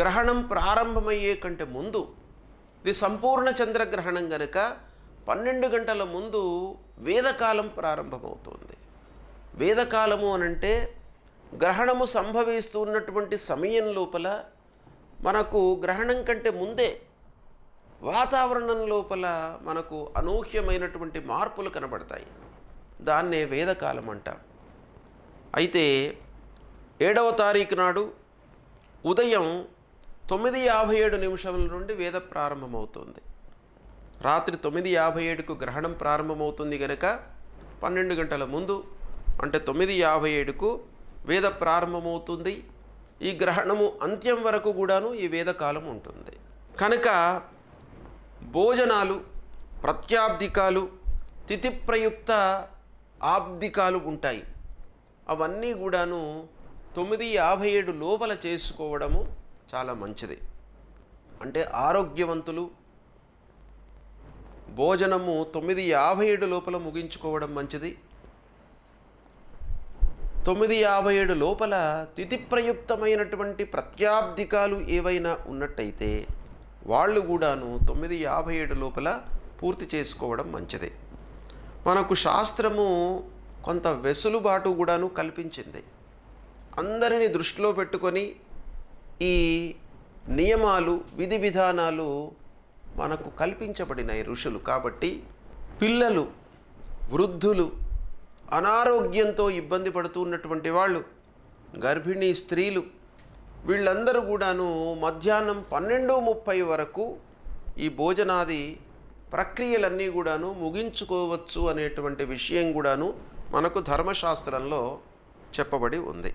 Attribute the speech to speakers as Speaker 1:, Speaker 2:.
Speaker 1: గ్రహణం ప్రారంభమయ్యే కంటే ముందు, ఇది సంపూర్ణ చంద్రగ్రహణం గనుక 12 గంటల ముందు వేదకాలం ప్రారంభమవుతుంది. వేదకాలము అనంటే గ్రహణము సంభవిస్తున్నటువంటి సమయం లోపల మనకు గ్రహణం కంటే ముందే వాతావరణం లోపల మనకు అనూహ్యమైనటువంటి మార్పులు కనబడతాయి. దాన్నే వేదకాలం అంటాం. అయితే 7వ తారీఖు నాడు ఉదయం 9:57 నుండి వేద ప్రారంభమవుతుంది. రాత్రి 9:57కు గ్రహణం ప్రారంభమవుతుంది కనుక 12 గంటల ముందు అంటే 9:57కు వేద ప్రారంభమవుతుంది. ఈ గ్రహణము అంత్యం వరకు కూడాను ఈ వేదకాలం ఉంటుంది. కనుక భోజనాలు, ప్రత్యాబ్దికాలు, తిథిప్రయుక్త ఆబ్దికాలు ఉంటాయి. అవన్నీ కూడాను 9:57 లోపల చేసుకోవడము చాలా మంచిది. అంటే ఆరోగ్యవంతులు భోజనము 9:57 లోపల ముగించుకోవడం మంచిది. 9:57 లోపల తిథిప్రయుక్తమైనటువంటి ప్రత్యాబ్దికాలు ఏవైనా ఉన్నట్టయితే వాళ్ళు కూడాను 9:57 లోపల పూర్తి చేసుకోవడం మంచిది. మనకు శాస్త్రము కొంత వెసులుబాటు కూడాను కల్పించింది. అందరినీ దృష్టిలో పెట్టుకొని ఈ నియమాలు, విధి విధానాలు మనకు కల్పించబడినాయి ఋషులు. కాబట్టి పిల్లలు, వృద్ధులు, అనారోగ్యంతో ఇబ్బంది పడుతున్నటువంటి వాళ్ళు, గర్భిణీ స్త్రీలు, వీళ్ళందరూ కూడాను మధ్యాహ్నం 12:30 వరకు ఈ భోజనాది ప్రక్రియలన్నీ కూడాను ముగించుకోవచ్చు అనేటువంటి విషయం కూడాను మనకు ధర్మశాస్త్రంలో చెప్పబడి ఉంది.